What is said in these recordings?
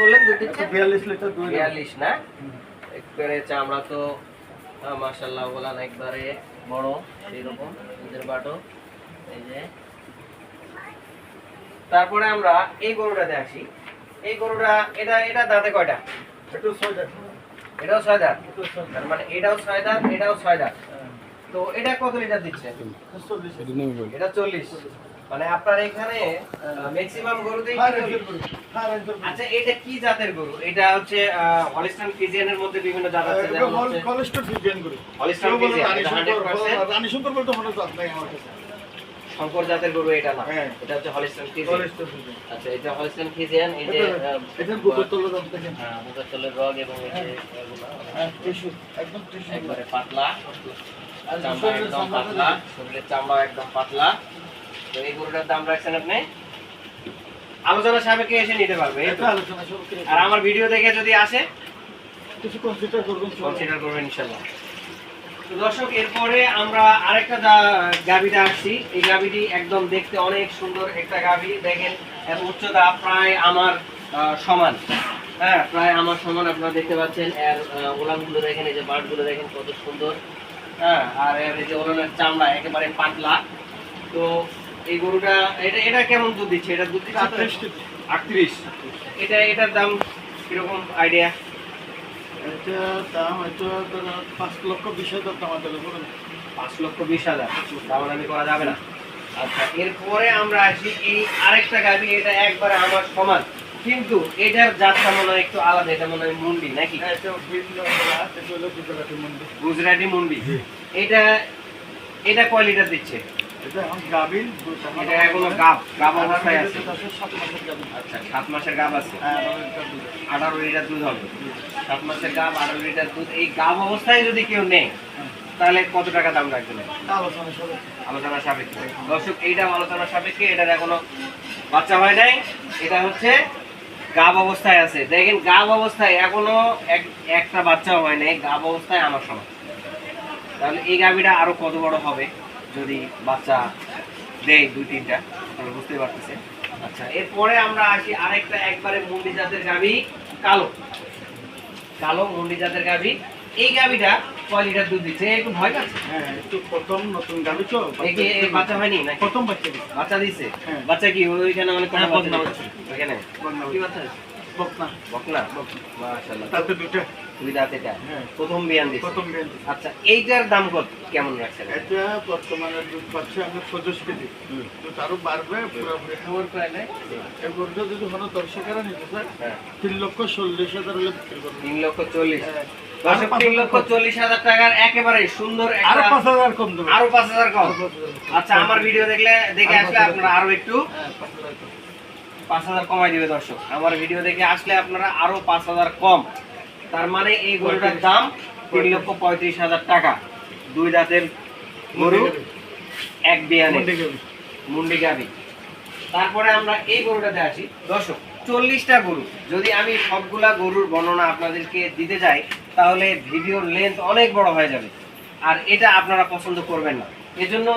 বললেন দুধ দিচ্ছে 42 লিটার দুধ। 42 না? একবারে চামড়া তো মাশাআল্লাহ বলান একবারে বড় সেই রকম দুধের বাটো। এই যে তারপরে আমরা এই গরুটাতে আসি। এই গরুটা এটা দাঁতে কয়টা? একটু 6 দাঁত। এটাও 6 দাঁত। একটু 6 দাঁত। তার মানে এটাও 6 দাঁত, এটাও 6 দাঁত। তো এটা কত লিটার দিচ্ছে? 40। এটা 40। মানে আপনার এখানে ম্যাক্সিমাম গরুতেই আচ্ছা এটা কি জাতের গরু? এটা হচ্ছে হলিস্টাইন ফ্রিজিয়ানের মধ্যে বিভিন্ন জাত আছে যেমন হচ্ছে হলিস্টাইন ফ্রিজিয়ান গরু। হলিস্টাইন ফ্রিজিয়ান এটা 100% রানী শঙ্কর বলতে মনে জাত নাই আমার কাছে। শঙ্কর জাতের গরু এটা না। হ্যাঁ। এটা হচ্ছে হলিস্টাইন ফ্রিজিয়ান। Holstein Friesian. আচ্ছা এটা হলিস্টাইন ফ্রিজিয়ান এই যে এটা বুকের তলে দাম দেখেন। হ্যাঁ বুকের তলের রগ এবং এই যে এগুলো হ্যাঁ টিস্যু একদম টিস্যু একবারে পাতলা। চামড়া একদম পাতলা, শরীরের চামড়া একদম পাতলা। তো এই গরুটার দাম রাখছেন আপনি আলোচনা সাপেক্ষে এসে নিতে পারবে। এটা আলোচনা শুরু করে আর আমার ভিডিও দেখে যদি আসে কিছু কনসিডার করবেন কনসিডার করবেন ইনশাআল্লাহ। তো দর্শক এরপরে আমরা আরেকটা গাভীতে আসছি। এই গাভীটি একদম দেখতে অনেক সুন্দর একটা গাভী। দেখেন এর উচ্চতা প্রায় আমার সমান। হ্যাঁ প্রায় আমার সমান আপনারা দেখতে পাচ্ছেন। এর ওলানগুলো দেখেন, এই যে বাটগুলো দেখেন কত সুন্দর। হ্যাঁ আর এর এই যে ওলানের চামড়া একেবারে পাতলা। তো এই গরুটা এটা কেমন দুধ দিচ্ছে? এটা দুধ দিচ্ছে 38। এটার দাম কিরকম আইডিয়া? এটা দাম এটা 5,20,000 দাম আছে বলুন। 5,20,000 দামাদামি করা যাবে না। আচ্ছা এরপরে আমরা আসি এই আরেকটা গাভী। এটা একবারে আমার সমান কিন্তু এটার জাতটা মনে হয় একটু আলাদা। এটা মনে হয় মুন্ডি নাকি? এটা ভিন্ন জাত, এটা হলো গুজরাটি মন্ডি। গুজরাটি মুন্ডি। এটা কয় লিটার দিচ্ছে? এটা এখন গাভীর এটা এখনো গাব অবস্থায় আছে। 7 মাসের গাভী। আচ্ছা 7 মাসের গাব আছে। হ্যাঁ 18 লিটার দুধ হবে। 7 মাসের গাব 18 লিটার দুধ। এই গাব অবস্থায় যদি কেউ নেয় তাহলে কত টাকা দাম রাখবেন? আলোচনা শুরু। আলোচনা সাপেক্ষে। দর্শক এইটা আলোচনা সাপেক্ষে। এটার এখনো বাচ্চা হয় নাই। এটা হচ্ছে গাব অবস্থায় আছে। দেখেন গাব অবস্থায় এখনো একটা বাচ্চাও হয় নাই। গাব অবস্থায় আমার সমান। তাহলে এই গাভীটা আরো কত বড় হবে যদি বাচ্চা দেয় 2-3টা, তাহলে বুঝতে পারতেছেন। আচ্ছা এরপরে আমরা আসি আরেকটা একবারে মুন্ডি জাতের গাভী, কালো মুন্ডি জাতের গাভী। এই গাভীটা কয় লিটার দুধ দিচ্ছে? একটু ভয় পাচ্ছে। হ্যাঁ একটু প্রথম নতুন গাভী তো বাচ্চা হয়নি নাকি? প্রথম বাচ্চা দিছে। বাচ্চা দিছে। হ্যাঁ। বাচ্চা কি ওইখানে অনেক হ্যাঁ, বকনা বাচ্চা ওইখানে কি বাচ্চা আছে? বকনা। বকনা মাশাআল্লাহ। তাতে দুটো। দুই দাঁত এটা হ্যাঁ। প্রথম বিয়ান দিছে। প্রথম বিয়ান দিছে। আচ্ছা এইটার দাম কত কেমন রাখছেন? এটা বর্তমানে দুধ পাচ্ছে আমরা 25 কেজি। দুধ আরো বাড়বে পুরোপুরি খাবার প্রায় নেই। এই গরুটা যদি কোনো দর্শকেরা নিতে চায় হ্যাঁ 3,40,000 হলে বিক্রি করবে। 3,40,000। হ্যাঁ। দর্শক 3,40,000 টাকার একেবারে সুন্দর আরো একটা 5,000 কম দেবে। আরো 5,000 কম। আচ্ছা আমার ভিডিও দেখে আসলে আপনারা আরো একটু হ্যাঁ 5,000 কম। 5,000 কমাই দিবে দর্শক। আমার ভিডিও দেখে আসলে আপনারা আরো 5,000 কম। তার মানে এই গরুটার দাম 3,35,000 টাকা। দুই দাঁতের গরু, এক বিয়ানে মুন্ডি গাভী। তারপরে আমরা এই গরুটাতে আসি। দর্শক 40টা গরু যদি আমি সবগুলা গরুর বর্ণনা আপনাদেরকে দিতে যাই তাহলে ভিডিওর লেন্থ অনেক বড় হয়ে যাবে। আর এটা আপনারা পছন্দ করবেন না। এজন্য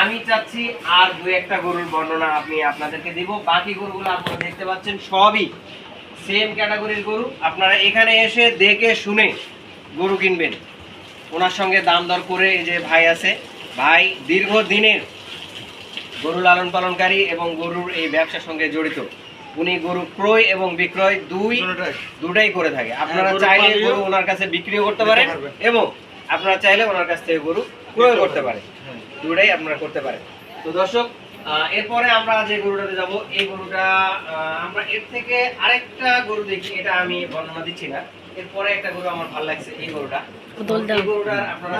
আমি চাচ্ছি আর 2-1টা গরুর বর্ণনা আমি আপনাদেরকে দিব। বাকি গরুগুলো আপনারা দেখতে পাচ্ছেন সবই সেম ক্যাটাগরির গরু। আপনারা এখানে এসে দেখে শুনে গরু কিনবেন। ওনার সঙ্গে দাম দর করে এই যে ভাই আছে, ভাই দীর্ঘদিনের গরু লালন পালনকারী এবং গরুর এই ব্যবসার সঙ্গে জড়িত। উনি গরু ক্রয় এবং বিক্রয় দুটাই করে থাকে। আপনারা চাইলে গরু ওনার কাছে বিক্রিও করতে পারেন এবং আপনারা চাইলে ওনার কাছ থেকে গরু ক্রয় করতে পারেন। দুটাই আপনারা করতে পারেন। তো দর্শক এরপরে আমরা যে গরুটাতে যাব এই গরুটা আমরা এর থেকে আরেকটা গরু দেখি। এটা আমি বর্ণনা দিচ্ছি না। এরপরে একটা গরু আমার ভালো লাগছে এই গরুটা। এই গরুটার আপনারা